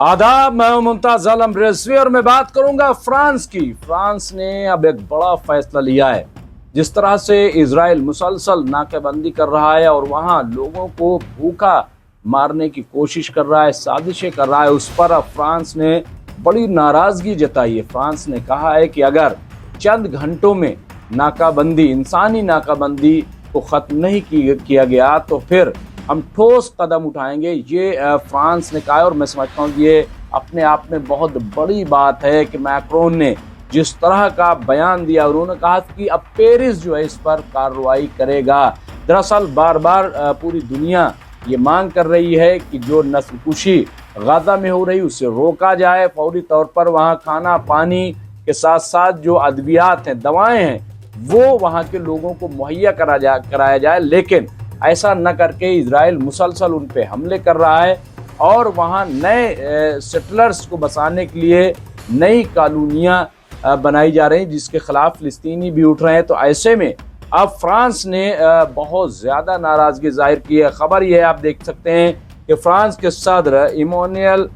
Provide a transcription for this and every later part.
आदाब, मैं हूं मुमताज आलम रिजवी और मैं बात करूंगा फ्रांस की। फ्रांस ने अब एक बड़ा फैसला लिया है। जिस तरह से इजराइल मुसलसल नाकेबंदी कर रहा है और वहां लोगों को भूखा मारने की कोशिश कर रहा है, साजिशें कर रहा है, उस पर अब फ्रांस ने बड़ी नाराजगी जताई है। फ्रांस ने कहा है कि अगर चंद घंटों में नाकाबंदी, इंसानी नाकाबंदी को खत्म नहीं किया गया तो फिर हम ठोस कदम उठाएंगे। ये फ्रांस ने कहा है और मैं समझता हूँ ये अपने आप में बहुत बड़ी बात है कि मैक्रोन ने जिस तरह का बयान दिया। उन्होंने कहा कि अब पेरिस जो है इस पर कार्रवाई करेगा। दरअसल बार बार पूरी दुनिया ये मांग कर रही है कि जो नस्लकुशी गाजा में हो रही उसे रोका जाए, फौरी तौर पर वहाँ खाना पानी के साथ साथ जो अद्वियात हैं, दवाएं हैं, वो वहाँ के लोगों को मुहैया कराया जाए। लेकिन ऐसा न करके इजराइल मुसलसल उन पे हमले कर रहा है और वहाँ नए सेटलर्स को बसाने के लिए नई कॉलोनियाँ बनाई जा रही हैं जिसके खिलाफ फिलिस्तीनी भी उठ रहे हैं। तो ऐसे में अब फ्रांस ने बहुत ज़्यादा नाराज़गी जाहिर की है। खबर यह है, आप देख सकते हैं कि फ्रांस के सदर इमैनुअल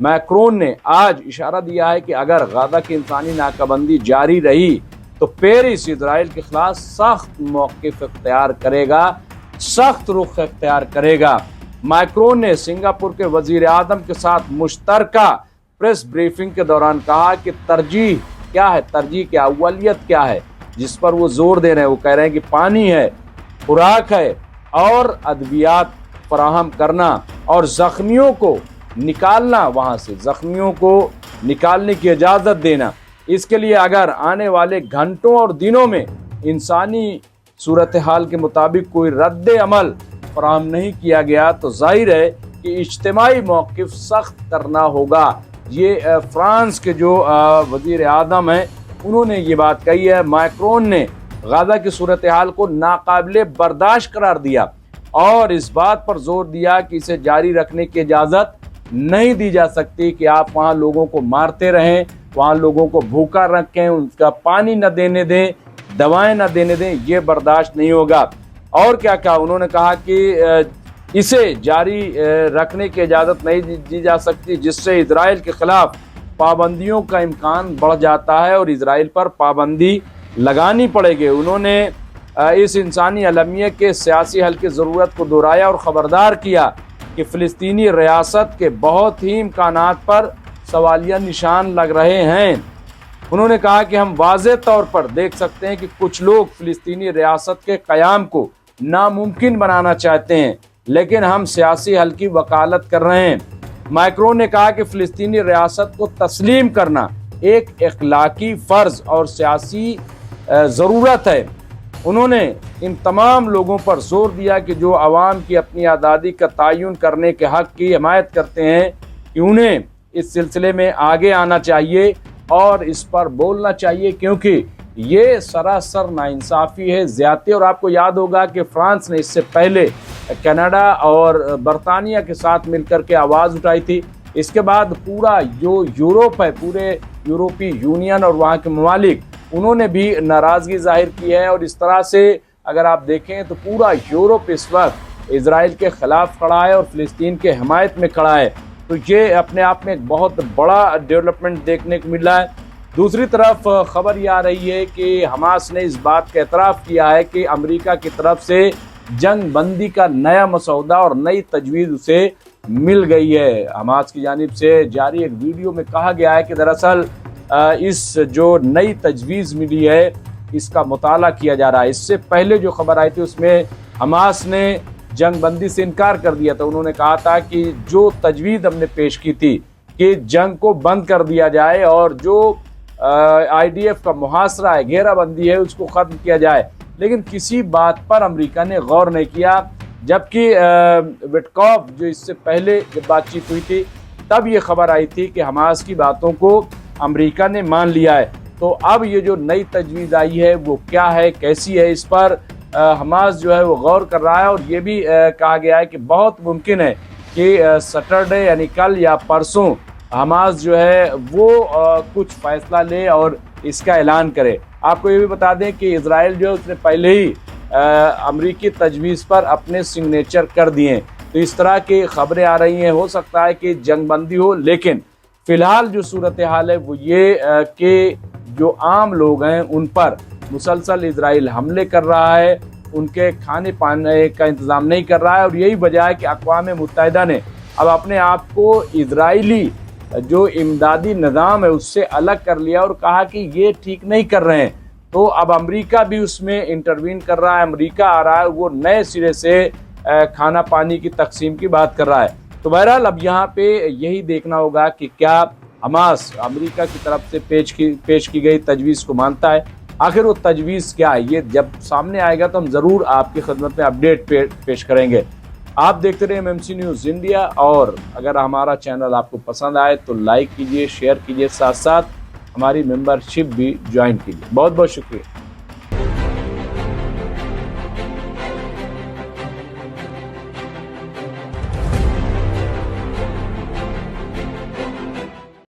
मैक्रोन ने आज इशारा दिया है कि अगर गाजा की इंसानी नाकाबंदी जारी रही तो पेरिस इजराइल के खिलाफ सख्त मौक़िफ़ इख्तियार करेगा, सख्त रुख इख्तियार करेगा। मैक्रोन ने सिंगापुर के वजीर आज़म के साथ मुश्तरका प्रेस ब्रीफिंग के दौरान कहा कि तरजीह क्या है, तरजीह क्या, अव्वलियत क्या है, जिस पर वो जोर दे रहे हैं। वो कह रहे हैं कि पानी है, खुराक है और अद्वियात फराहम करना और ज़ख्मियों को निकालना, वहाँ से ज़ख्मियों को निकालने की इजाज़त देना। इसके लिए अगर आने वाले घंटों और दिनों में इंसानी सूरत हाल के मुताबिक कोई रद्द अमल फराहम नहीं किया गया तो जाहिर है कि इज्तिमाई मौक़िफ़ सख्त करना होगा। ये फ्रांस के जो वज़ीर आज़म हैं उन्होंने ये बात कही है। मैक्रोन ने गाज़ा की सूरत हाल को नाकाबिले बर्दाश्त करार दिया और इस बात पर जोर दिया कि इसे जारी रखने की इजाज़त नहीं दी जा सकती कि आप वहाँ लोगों को मारते रहें, वहाँ लोगों को भूखा रखें, उनका पानी न देने दें, दवाएं न देने दें, ये बर्दाश्त नहीं होगा। और क्या कहा उन्होंने कहा कि इसे जारी रखने की इजाज़त नहीं दी जा सकती जिससे इजराइल के खिलाफ पाबंदियों का इम्कान बढ़ जाता है और इजराइल पर पाबंदी लगानी पड़ेगी। उन्होंने इस इंसानी अलमिया के सियासी हल की ज़रूरत को दोहराया और ख़बरदार किया कि फ़िलिस्तीनी रियासत के बहुत ही इम्कानात पर सवालिया निशान लग रहे हैं। उन्होंने कहा कि हम वाज़ेह तौर पर देख सकते हैं कि कुछ लोग फ़िलिस्तीनी रियासत के क़याम को नामुमकिन बनाना चाहते हैं, लेकिन हम सियासी हल की वकालत कर रहे हैं। मैक्रोन ने कहा कि फ़िलिस्तीनी रियासत को तस्लीम करना एक इखलाकी फ़र्ज़ और सियासी ज़रूरत है। उन्होंने इन तमाम लोगों पर जोर दिया कि जो अवाम की अपनी आज़ादी का तयन करने के हक़ की हिमायत करते हैं कि उन्हें इस सिलसिले में आगे आना चाहिए और इस पर बोलना चाहिए, क्योंकि ये सरासर नाइंसाफ़ी है, ज़्यादती। और आपको याद होगा कि फ्रांस ने इससे पहले कनाडा और बरतानिया के साथ मिलकर के आवाज़ उठाई थी। इसके बाद पूरा जो यूरोप है, पूरे यूरोपीय यूनियन और वहाँ के ममालिक, उन्होंने भी नाराज़गी जाहिर की है। और इस तरह से अगर आप देखें तो पूरा यूरोप इस वक्त इजराइल के ख़िलाफ़ खड़ा है और फ़िलिस्तीन के हिमायत में खड़ा है। तो ये अपने आप में एक बहुत बड़ा डेवलपमेंट देखने को मिला है। दूसरी तरफ खबर ये आ रही है कि हमास ने इस बात का एतराफ़ किया है कि अमेरिका की तरफ से जंग बंदी का नया मसौदा और नई तजवीज़ उसे मिल गई है। हमास की जानिब से जारी एक वीडियो में कहा गया है कि दरअसल इस जो नई तजवीज़ मिली है इसका मुताला किया जा रहा है। इससे पहले जो खबर आई थी उसमें हमास ने जंग बंदी से इनकार कर दिया था। उन्होंने कहा था कि जो तजवीज़ हमने पेश की थी कि जंग को बंद कर दिया जाए और जो IDF का मुहासरा है, घेराबंदी है, उसको ख़त्म किया जाए, लेकिन किसी बात पर अमेरिका ने गौर नहीं किया। जबकि विटकॉफ जो इससे पहले जब बातचीत हुई थी तब ये खबर आई थी कि हमास की बातों को अमेरिका ने मान लिया है। तो अब ये जो नई तजवीज़ आई है वो क्या है, कैसी है, इस पर हमास जो है वो गौर कर रहा है। और ये भी कहा गया है कि बहुत मुमकिन है कि सैटरडे यानी कल या परसों हमास जो है वो कुछ फ़ैसला ले और इसका ऐलान करे। आपको ये भी बता दें कि इजराइल जो है उसने पहले ही अमरीकी तजवीज़ पर अपने सिग्नेचर कर दिए हैं। تو اس طرح کی خبریں آ رہی ہیں، ہو سکتا ہے کہ جنگ بندی ہو، لیکن فی الحال جو صورتحال ہے وہ یہ کہ جو عام لوگ ہیں ان پر مسلسل اسرائیل حملے کر رہا ہے، ان کے کھانے پانے کا انتظام نہیں کر رہا ہے، اور یہی وجہ ہے کہ اقوام متحدہ نے اب اپنے آپ کو اسرائیلی جو امدادی نظام ہے اس سے الگ کر لیا اور کہا کہ یہ ٹھیک نہیں کر رہے ہیں۔ تو اب امریکہ بھی اس میں انٹروین کر رہا ہے، امریکہ آ رہا ہے، وہ نئے سرے سے کھانا پانی کی تقسیم کی بات کر رہا ہے۔ تو بہرحال اب یہاں پہ یہی دیکھنا ہوگا کہ کیا حماس امریکہ کی طرف سے پیش کی گئی تجویز کو مانتا ہے، آخر وہ تجویز کیا ہے، یہ جب سامنے آئے گا تو ہم ضرور آپ کی خدمت میں اپڈیٹ پیش کریں گے۔ آپ دیکھتے رہے MMC نیوز انڈیا، اور اگر ہمارا چینل آپ کو پسند آئے تو لائک کیجئے، شیئر کیجئے، ساتھ ساتھ ہماری ممبرشپ بھی جوائن کیجئے۔ بہت بہت شکریہ۔